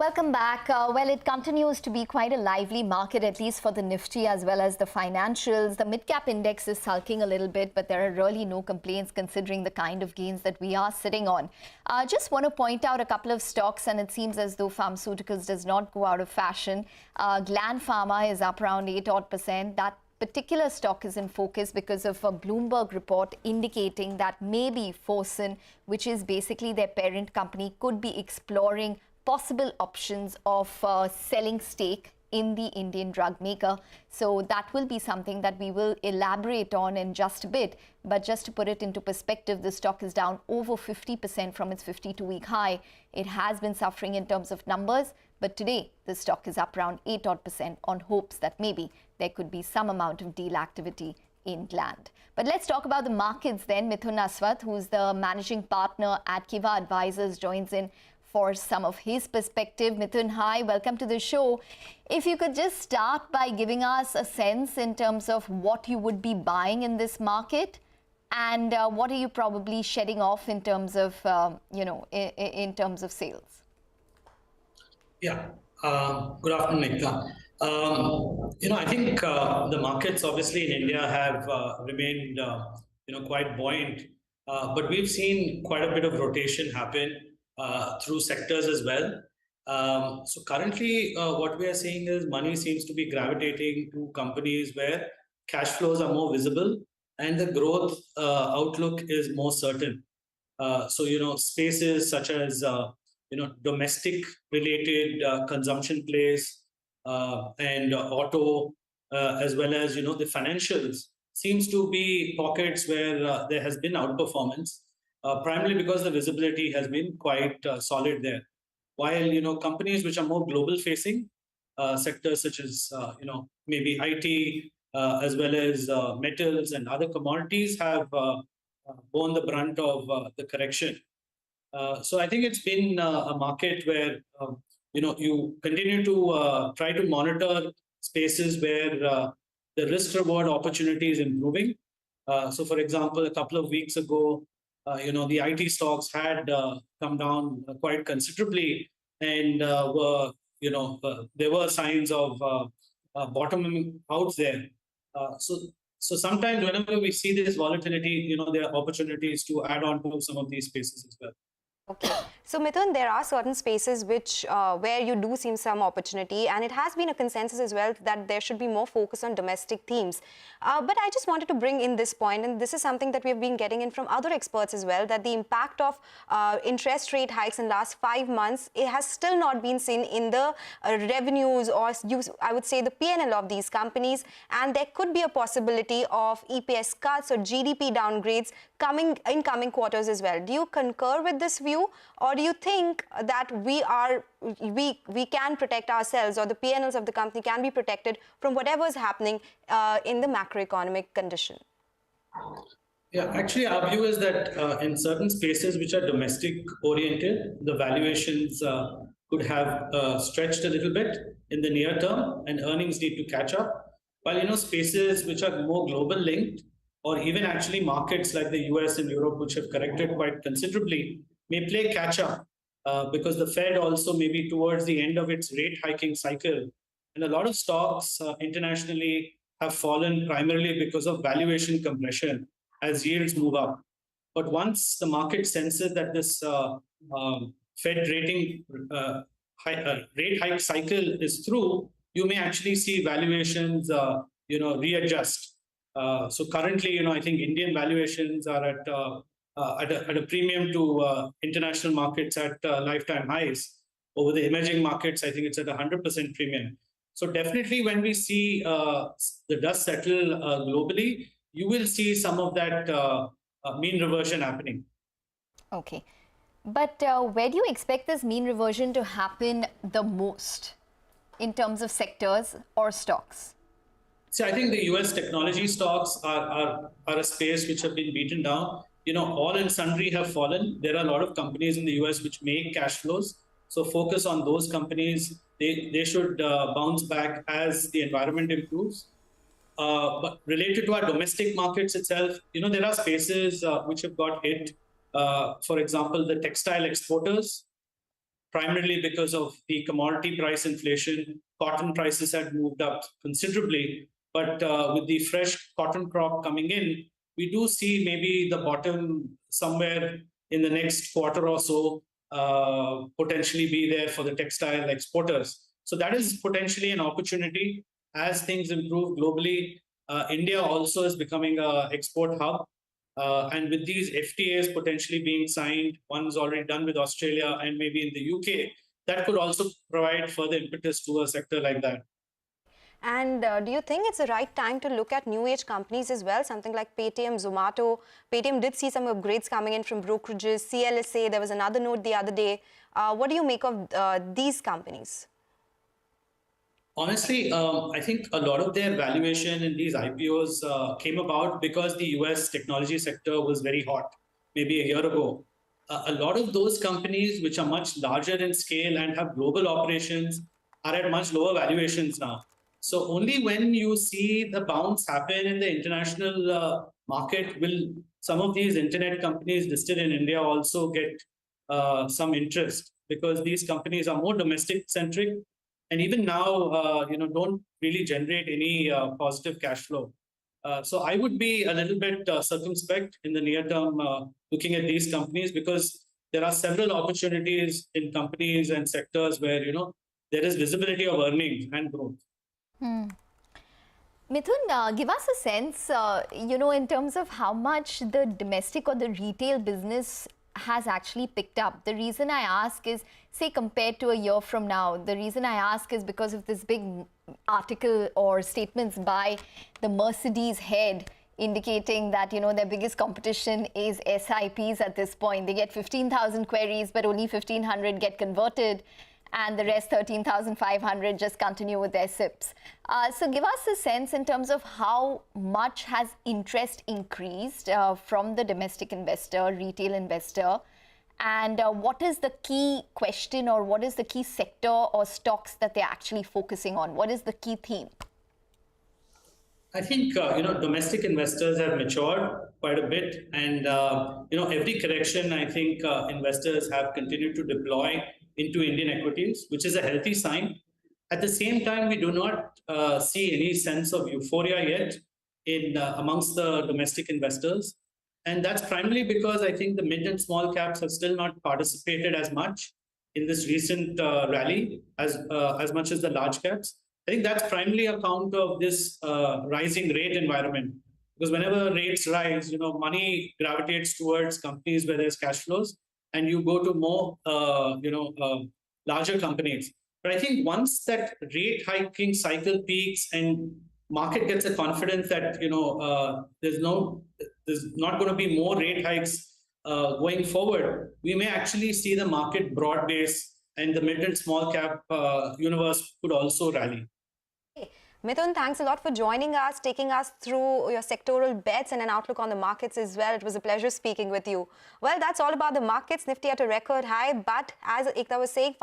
Welcome back. It continues to be quite a lively market, at least for the Nifty as well as the financials. The mid-cap index is sulking a little bit, but there are really no complaints considering the kind of gains that we are sitting on. Just want to point out a couple of stocks, and it seems as though pharmaceuticals does not go out of fashion. Gland Pharma is up around 8% odd. That particular stock is in focus because of a Bloomberg report indicating that maybe Fosun, which is basically their parent company, could be exploring possible options of selling stake in the Indian drug maker. So that will be something that we will elaborate on in just a bit. But just to put it into perspective, the stock is down over 50% from its 52-week high. It has been suffering in terms of numbers, but today the stock is up around 8% on hopes that maybe there could be some amount of deal activity in Gland. But let's talk about the markets then. Mithun Aswath, who's the managing partner at Kiva Advisors, joins in for some of his perspective. Mithun, hi, welcome to the show. If you could just start by giving us a sense in terms of what you would be buying in this market and what are you probably shedding off in terms of, in terms of sales? Yeah, good afternoon, Ekta. I think the markets obviously in India have remained, quite buoyant, but we've seen quite a bit of rotation happen through sectors as well. So currently, what we are seeing is money seems to be gravitating to companies where cash flows are more visible and the growth outlook is more certain. Spaces such as domestic related consumption plays and auto, as well as the financials seems to be pockets where there has been outperformance. Primarily because the visibility has been quite solid there. While companies which are more global facing sectors such as maybe IT as well as metals and other commodities have borne the brunt of the correction. So I think it's been a market where you continue to try to monitor spaces where the risk reward opportunity is improving. So for example, a couple of weeks ago, the IT stocks had come down quite considerably, and there were signs of bottoming out there. So sometimes whenever we see this volatility, there are opportunities to add on to some of these spaces as well. Okay. So, Mithun, there are certain spaces which where you do see some opportunity, and it has been a consensus as well that there should be more focus on domestic themes. But I just wanted to bring in this point, and this is something that we've been getting in from other experts as well, that the impact of interest rate hikes in the last 5 months, it has still not been seen in the revenues or I would say the P&L of these companies, and there could be a possibility of EPS cuts or GDP downgrades coming in coming quarters as well. Do you concur with this view, or do you think that we can protect ourselves, or the P&Ls of the company can be protected from whatever is happening in the macroeconomic condition? Yeah, actually our view is that in certain spaces which are domestic oriented, the valuations could have stretched a little bit in the near term and earnings need to catch up. While spaces which are more global linked, or even actually markets like the US and Europe, which have corrected quite considerably, may play catch up because the Fed also may be towards the end of its rate hiking cycle. And a lot of stocks internationally have fallen primarily because of valuation compression as yields move up. But once the market senses that this Fed rate hike cycle is through, you may actually see valuations readjust. So currently, I think Indian valuations are at a premium to international markets at lifetime highs. Over the emerging markets, I think it's at 100% premium. So definitely when we see the dust settle globally, you will see some of that mean reversion happening. Okay. But where do you expect this mean reversion to happen the most in terms of sectors or stocks? See, I think the US technology stocks are a space which have been beaten down. All and sundry have fallen. There are a lot of companies in the US which make cash flows. So focus on those companies. They should bounce back as the environment improves. But related to our domestic markets itself, there are spaces which have got hit. For example, the textile exporters. primarily because of the commodity price inflation. Cotton prices had moved up considerably, but with the fresh cotton crop coming in, we do see maybe the bottom somewhere in the next quarter or so potentially be there for the textile exporters. So that is potentially an opportunity as things improve globally. India also is becoming an export hub. And with these FTAs potentially being signed, one's already done with Australia and maybe in the UK, that could also provide further impetus to a sector like that. And do you think it's the right time to look at new age companies as well? Something like Paytm, Zomato. Paytm did see some upgrades coming in from brokerages, CLSA. There was another note the other day. What do you make of these companies? Honestly, I think a lot of their valuation in these IPOs came about because the US technology sector was very hot maybe a year ago. A lot of those companies, which are much larger in scale and have global operations, are at much lower valuations now. So only when you see the bounce happen in the international market will some of these internet companies listed in India also get some interest, because these companies are more domestic centric and even now don't really generate any positive cash flow. So I would be a little bit circumspect in the near term looking at these companies, because there are several opportunities in companies and sectors where there is visibility of earnings and growth. Mithun, give us a sense, in terms of how much the domestic or the retail business has actually picked up. The reason I ask is, say, compared to a year from now, the reason I ask is because of this big article or statements by the Mercedes head indicating that, their biggest competition is SIPs at this point. They get 15,000 queries, but only 1,500 get converted, and the rest 13,500 just continue with their SIPs. So give us a sense in terms of how much has interest increased from the domestic investor, retail investor, and what is the key question, or what is the key sector or stocks that they're actually focusing on? What is the key theme? I think domestic investors have matured quite a bit, and every correction, I think investors have continued to deploy into Indian equities, which is a healthy sign. At the same time, we do not see any sense of euphoria yet in amongst the domestic investors, and that's primarily because I think the mid and small caps have still not participated as much in this recent rally as much as the large caps. I think that's primarily a count of this rising rate environment, because whenever rates rise, money gravitates towards companies where there's cash flows, and you go to more, larger companies. But I think once that rate hiking cycle peaks and market gets a confidence that there's not going to be more rate hikes going forward, we may actually see the market broad base, and the mid and small cap universe could also rally. Mithun, thanks a lot for joining us, taking us through your sectoral bets and an outlook on the markets as well. It was a pleasure speaking with you. Well, that's all about the markets. Nifty at a record high, but as Ekta was saying,